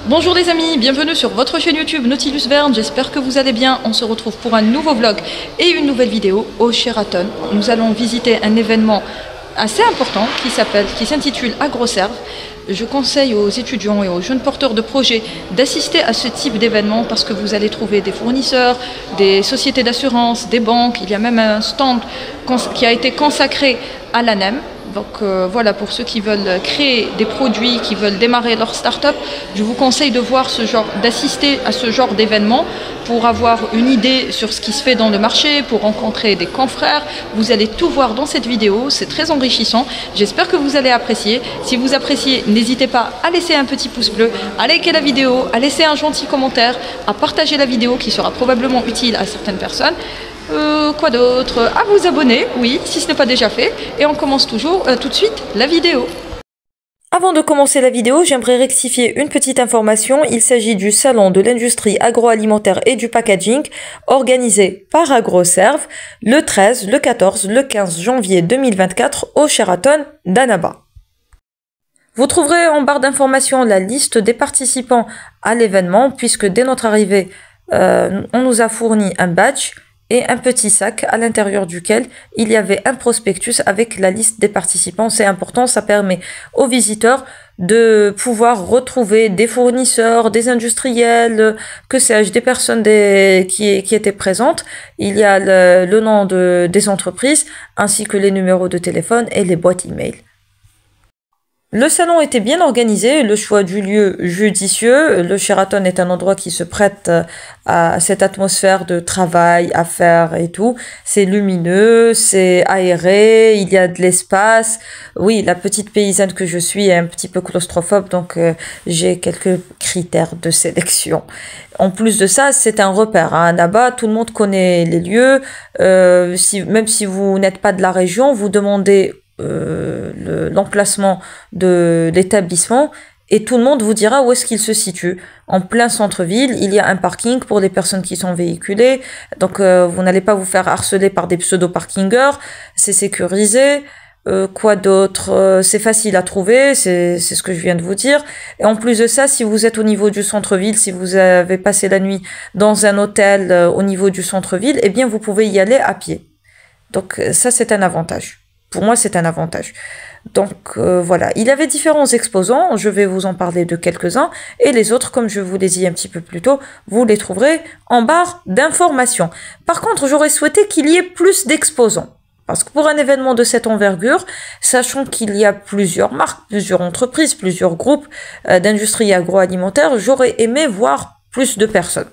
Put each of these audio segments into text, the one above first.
Bonjour les amis, bienvenue sur votre chaîne YouTube Nautilus Verne, j'espère que vous allez bien. On se retrouve pour un nouveau vlog et une nouvelle vidéo au Sheraton. Nous allons visiter un événement assez important qui s'intitule AgroServe. Je conseille aux étudiants et aux jeunes porteurs de projets d'assister à ce type d'événement parce que vous allez trouver des fournisseurs, des sociétés d'assurance, des banques. Il y a même un stand qui a été consacré à l'ANEM. Donc voilà, pour ceux qui veulent créer des produits, qui veulent démarrer leur start-up, je vous conseille d'assister à ce genre d'événement pour avoir une idée sur ce qui se fait dans le marché, pour rencontrer des confrères. Vous allez tout voir dans cette vidéo, c'est très enrichissant. J'espère que vous allez apprécier. Si vous appréciez, n'hésitez pas à laisser un petit pouce bleu, à liker la vidéo, à laisser un gentil commentaire, à partager la vidéo qui sera probablement utile à certaines personnes. Quoi d'autre? À vous abonner, oui, si ce n'est pas déjà fait. Et on commence tout de suite la vidéo. Avant de commencer la vidéo, j'aimerais rectifier une petite information. Il s'agit du salon de l'industrie agroalimentaire et du packaging organisé par AgroServe le 13, le 14, le 15 janvier 2024 au Sheraton d'Annaba. Vous trouverez en barre d'informations la liste des participants à l'événement puisque dès notre arrivée, on nous a fourni un badge et un petit sac à l'intérieur duquel il y avait un prospectus avec la liste des participants. C'est important, ça permet aux visiteurs de pouvoir retrouver des fournisseurs, des industriels, que sais-je, des personnes qui étaient présentes. Il y a le nom des entreprises ainsi que les numéros de téléphone et les boîtes email. Le salon était bien organisé, le choix du lieu judicieux. Le Sheraton est un endroit qui se prête à cette atmosphère de travail, affaires et tout. C'est lumineux, c'est aéré, il y a de l'espace. Oui, la petite paysanne que je suis est un petit peu claustrophobe, donc j'ai quelques critères de sélection. En plus de ça, c'est un repère. À Annaba, tout le monde connaît les lieux. Même si vous n'êtes pas de la région, vous demandez l'emplacement de l'établissement et tout le monde vous dira où est-ce qu'il se situe. En plein centre-ville, il y a un parking pour les personnes qui sont véhiculées, donc vous n'allez pas vous faire harceler par des pseudo-parkingers, c'est sécurisé. Quoi d'autre? C'est facile à trouver, c'est ce que je viens de vous dire. Et en plus de ça, si vous êtes au niveau du centre-ville, si vous avez passé la nuit dans un hôtel au niveau du centre-ville, eh bien vous pouvez y aller à pied. Donc ça, c'est un avantage. Pour moi, c'est un avantage. Donc voilà, il y avait différents exposants, je vais vous en parler de quelques-uns, et les autres, comme je vous l'ai dit un petit peu plus tôt, vous les trouverez en barre d'informations. Par contre, j'aurais souhaité qu'il y ait plus d'exposants. Parce que pour un événement de cette envergure, sachant qu'il y a plusieurs marques, plusieurs entreprises, plusieurs groupes d'industrie agroalimentaire, j'aurais aimé voir plus de personnes.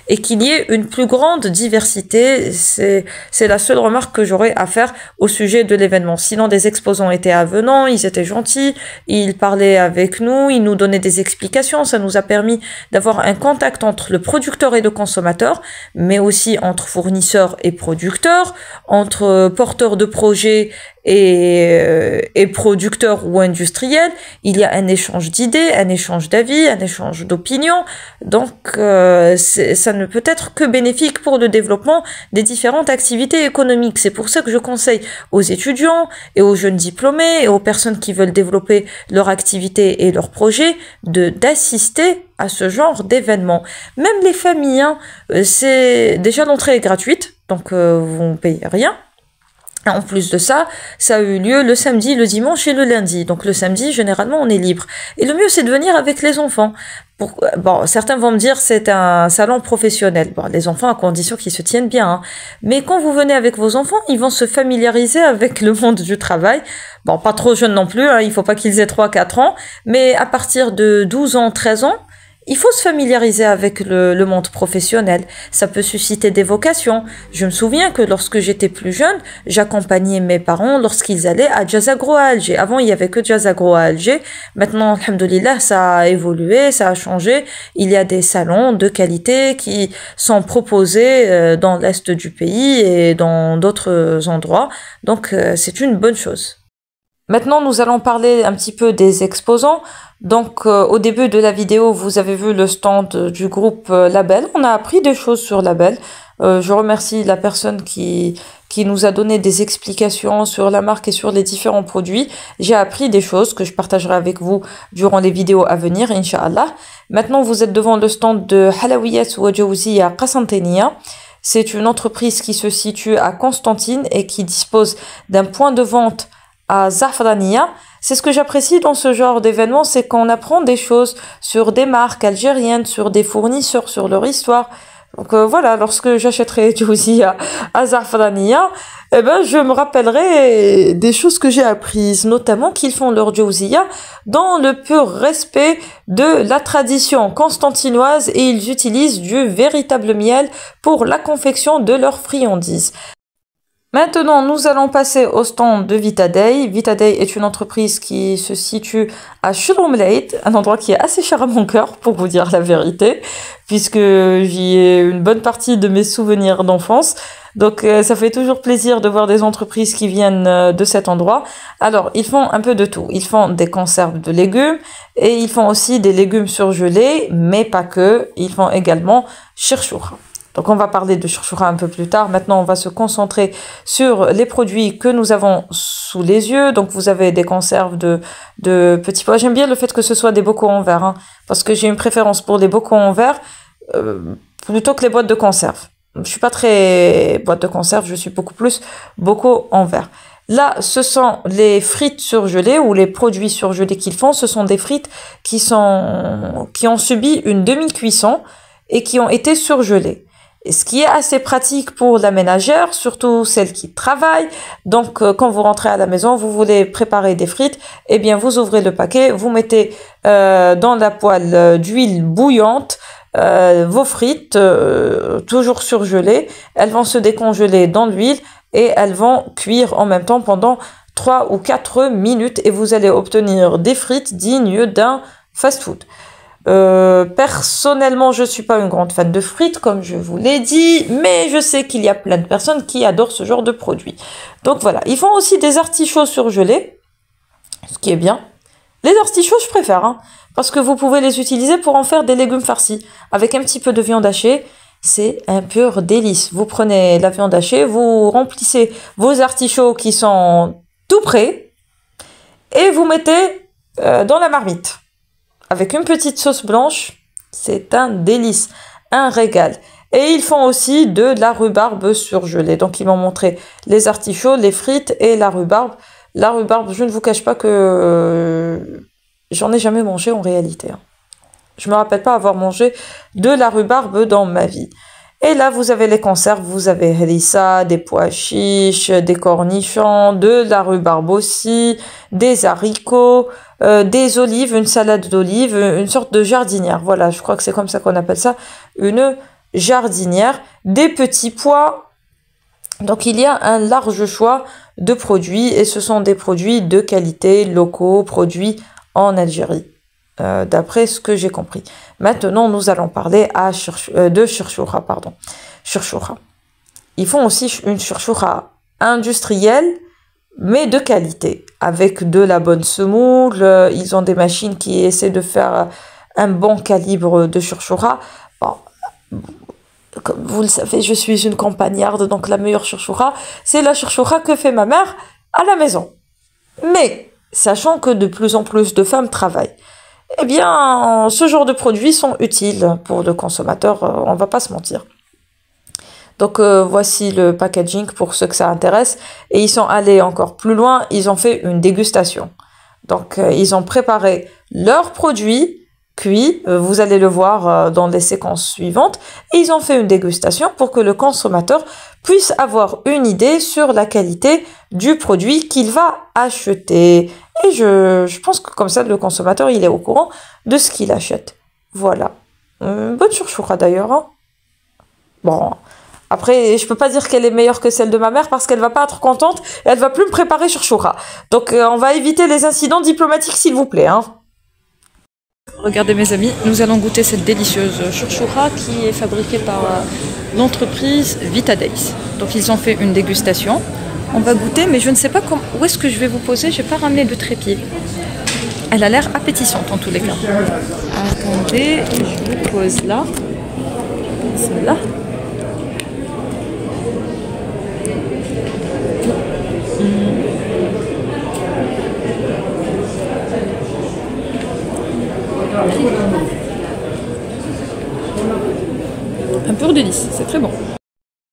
Et qu'il y ait une plus grande diversité, c'est la seule remarque que j'aurais à faire au sujet de l'événement. Sinon, des exposants étaient avenants, ils étaient gentils, ils parlaient avec nous, ils nous donnaient des explications, ça nous a permis d'avoir un contact entre le producteur et le consommateur, mais aussi entre fournisseurs et producteurs, entre porteurs de projets et producteurs ou industriels. Il y a un échange d'idées, un échange d'avis, un échange d'opinions. Donc, ça ne peut être que bénéfique pour le développement des différentes activités économiques. C'est pour ça que je conseille aux étudiants et aux jeunes diplômés et aux personnes qui veulent développer leur activité et leurs projets d'assister à ce genre d'événements. Même les familles, hein, déjà l'entrée est gratuite, donc vous ne payez rien. En plus de ça, ça a eu lieu le samedi, le dimanche et le lundi. Donc le samedi, généralement, on est libre. Et le mieux, c'est de venir avec les enfants. Bon, certains vont me dire c'est un salon professionnel. Bon, les enfants, à condition qu'ils se tiennent bien. Hein. Mais quand vous venez avec vos enfants, ils vont se familiariser avec le monde du travail. Bon, pas trop jeunes non plus, hein, il faut pas qu'ils aient 3-4 ans. Mais à partir de 12 ans, 13 ans, il faut se familiariser avec le monde professionnel. Ça peut susciter des vocations. Je me souviens que lorsque j'étais plus jeune, j'accompagnais mes parents lorsqu'ils allaient à Jazz Agro à Alger. Avant, il y avait que Jazz Agro à Alger. Maintenant, alhamdoulilah, ça a évolué, ça a changé. Il y a des salons de qualité qui sont proposés dans l'est du pays et dans d'autres endroits. Donc, c'est une bonne chose. Maintenant, nous allons parler un petit peu des exposants. Donc, au début de la vidéo, vous avez vu le stand du groupe Label. On a appris des choses sur Label. Je remercie la personne qui qui nous a donné des explications sur la marque et sur les différents produits. J'ai appris des choses que je partagerai avec vous durant les vidéos à venir, Inch'Allah. Maintenant, vous êtes devant le stand de Halawiyat wa Jawziya Qasanteniya. C'est une entreprise qui se situe à Constantine et qui dispose d'un point de vente à Zafraniya. C'est ce que j'apprécie dans ce genre d'événement, c'est qu'on apprend des choses sur des marques algériennes, sur des fournisseurs, sur leur histoire. Donc voilà, lorsque j'achèterai Jawziya à Zafraniya, eh ben, je me rappellerai des choses que j'ai apprises, notamment qu'ils font leur Jawziya dans le pur respect de la tradition constantinoise et ils utilisent du véritable miel pour la confection de leurs friandises. Maintenant, nous allons passer au stand de Vitaday. Vitaday est une entreprise qui se situe à Shulamleit, un endroit qui est assez cher à mon cœur, pour vous dire la vérité, puisque j'y ai une bonne partie de mes souvenirs d'enfance. Donc, ça fait toujours plaisir de voir des entreprises qui viennent de cet endroit. Alors, ils font un peu de tout. Ils font des conserves de légumes et ils font aussi des légumes surgelés, mais pas que. Ils font également chirchoura. Donc, on va parler de chirchoura un peu plus tard. Maintenant, on va se concentrer sur les produits que nous avons sous les yeux. Donc, vous avez des conserves de petits pois. J'aime bien le fait que ce soit des bocaux en verre, hein, parce que j'ai une préférence pour les bocaux en verre plutôt que les boîtes de conserve. Je suis pas très boîte de conserve, je suis beaucoup plus bocaux en verre. Là, ce sont les frites surgelées ou les produits surgelés qu'ils font. Ce sont des frites qui ont subi une demi-cuisson et qui ont été surgelées. Et ce qui est assez pratique pour la ménagère, surtout celle qui travaille. Donc, quand vous rentrez à la maison, vous voulez préparer des frites, eh bien, vous ouvrez le paquet, vous mettez dans la poêle d'huile bouillante vos frites, toujours surgelées. Elles vont se décongeler dans l'huile et elles vont cuire en même temps pendant 3 ou 4 minutes et vous allez obtenir des frites dignes d'un fast-food. Personnellement, je suis pas une grande fan de frites, comme je vous l'ai dit, mais je sais qu'il y a plein de personnes qui adorent ce genre de produits. Donc voilà, ils font aussi des artichauts surgelés, ce qui est bien. Les artichauts, je préfère, hein, parce que vous pouvez les utiliser pour en faire des légumes farcis, avec un petit peu de viande hachée. C'est un pur délice. Vous prenez la viande hachée, vous remplissez vos artichauts qui sont tout prêts, et vous mettez dans la marmite. Avec une petite sauce blanche, c'est un délice, un régal. Et ils font aussi de la rhubarbe surgelée. Donc, ils m'ont montré les artichauts, les frites et la rhubarbe. La rhubarbe, je ne vous cache pas que j'en ai jamais mangé en réalité. Je me rappelle pas avoir mangé de la rhubarbe dans ma vie. Et là, vous avez les conserves, vous avez harissa, des pois chiches, des cornichons, de la rhubarbe aussi, des haricots, des olives, une salade d'olives, une sorte de jardinière. Voilà, je crois que c'est comme ça qu'on appelle ça, une jardinière, des petits pois. Donc, il y a un large choix de produits et ce sont des produits de qualité, locaux, produits en Algérie. D'après ce que j'ai compris. Maintenant, nous allons parler de chirchoura, pardon. Chirchoura. Ils font aussi une chirchoura industrielle, mais de qualité, avec de la bonne semoule. Ils ont des machines qui essaient de faire un bon calibre de chirchoura. Bon, comme vous le savez, je suis une campagnarde, donc la meilleure chirchoura, c'est la chirchoura que fait ma mère à la maison. Mais, sachant que de plus en plus de femmes travaillent, eh bien, ce genre de produits sont utiles pour le consommateur, on va pas se mentir. Donc, voici le packaging pour ceux que ça intéresse. Et ils sont allés encore plus loin, ils ont fait une dégustation. Donc, ils ont préparé leurs produits cuits, vous allez le voir dans les séquences suivantes. Et ils ont fait une dégustation pour que le consommateur puisse avoir une idée sur la qualité du produit qu'il va acheter. Et je pense que comme ça, le consommateur, il est au courant de ce qu'il achète. Voilà. Bonne chouchoura d'ailleurs. Hein. Bon, après, je peux pas dire qu'elle est meilleure que celle de ma mère parce qu'elle va pas être contente et elle va plus me préparer chouchoura. Donc, on va éviter les incidents diplomatiques, s'il vous plaît. Hein. Regardez mes amis, nous allons goûter cette délicieuse chouchoura qui est fabriquée par l'entreprise Vitaday. Donc, ils ont fait une dégustation. On va goûter, mais je ne sais pas où est-ce que je vais vous poser. Je n'ai pas ramené de trépied. Elle a l'air appétissante en tous les cas. Attendez, je vous pose là. Celle-là. Un pur délice, c'est très bon.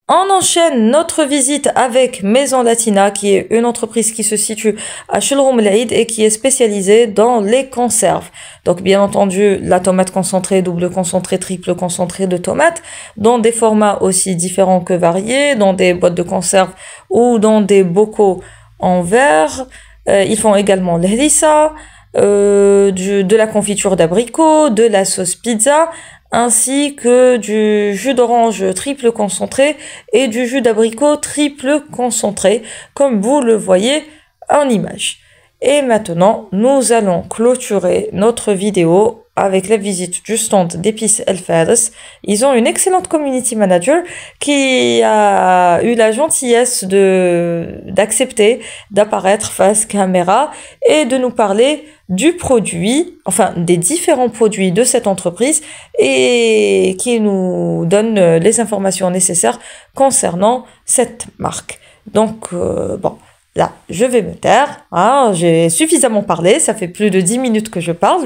On enchaîne notre visite avec Maison Latina, qui est une entreprise qui se situe à Chulroum Laïd et qui est spécialisée dans les conserves. Donc, bien entendu, la tomate concentrée, double concentrée, triple concentrée de tomates, dans des formats aussi différents que variés, dans des boîtes de conserve ou dans des bocaux en verre. Ils font également l'herissa, de la confiture d'abricot, de la sauce pizza, ainsi que du jus d'orange triple concentré et du jus d'abricot triple concentré, comme vous le voyez en image. Et maintenant, nous allons clôturer notre vidéo avec la visite du stand d'épices El Fares. Ils ont une excellente community manager qui a eu la gentillesse d'accepter d'apparaître face caméra et de nous parler du produit, enfin des différents produits de cette entreprise et qui nous donne les informations nécessaires concernant cette marque. Donc, bon. Là, je vais me taire, hein, j'ai suffisamment parlé, ça fait plus de 10 minutes que je parle,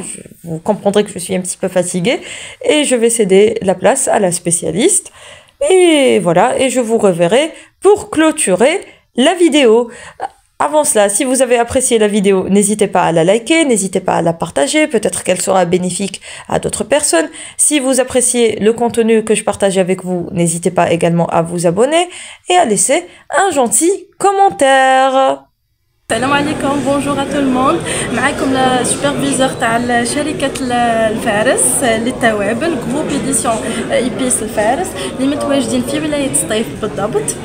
vous comprendrez que je suis un petit peu fatiguée, et je vais céder la place à la spécialiste. Et voilà, et je vous reverrai pour clôturer la vidéo. Avant cela, si vous avez apprécié la vidéo, n'hésitez pas à la liker, n'hésitez pas à la partager, peut-être qu'elle sera bénéfique à d'autres personnes. Si vous appréciez le contenu que je partage avec vous, n'hésitez pas également à vous abonner et à laisser un gentil commentaire. Salam alaikum, bonjour à tout le monde. معاكم la superviseur تاع شركة الفارس للتوابل جروب إديسيون إيبيس الفارس اللي متواجدين في ولاية سطيف بالضبط.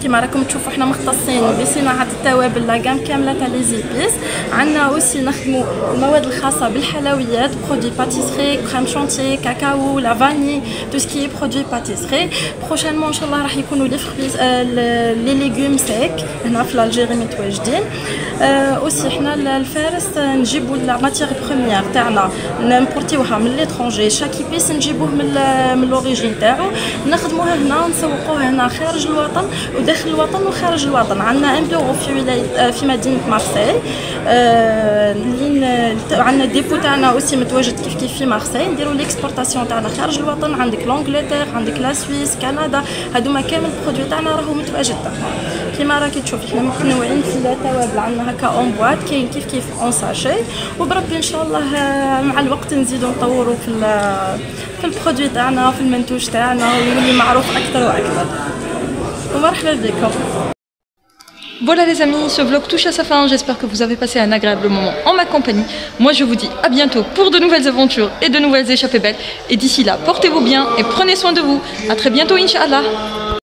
كما راكم تشوفوا حنا مختصين بصناعه التوابل لا غام كامله تاع لي زيبيس. عندنا اوسي نخدموا المواد الخاصه بالحلويات برودوي باتيسري كريم شونتي كاكاو لا فاني تو سكي برودوي باتيسري. بروشينمون ان شاء الله راح يكونوا لي ليغوم سيك هنا في الجيري متواجدين. اوسي حنا الفارس نجيبوا لا ماتيير بروميير تاعنا نمبورتيوها من ليترونجي شاك بيس نجيبوه من لوريجين تاعو نخدموها هنا نسوقوه هنا خارج الوطن داخل الوطن وخارج الوطن. عندنا ان بيرو في ولايه في مدينه مارسيل عندنا ديبو تاعنا اوسي متواجد كيف في مارسيل. نديروا ليكسبورطاسيون تاعنا خارج الوطن. عندك لونجلتير عندك لا سويس كندا هذوما كامل البرودوي تاعنا راهو متواجد كيما راكي تشوفي حنا متنوعين في التوابل. عندنا هكا اون بواط كاين كيف اون ساشي وبربي ان شاء الله مع الوقت نزيدو نطوروا في البرودوي تاعنا في المنتوج تاعنا ويولي معروف اكثر واكثر. Voilà les amis, ce vlog touche à sa fin, j'espère que vous avez passé un agréable moment en ma compagnie. Moi je vous dis à bientôt pour de nouvelles aventures et de nouvelles échappées belles. Et d'ici là, portez-vous bien et prenez soin de vous. A très bientôt Inch'Allah.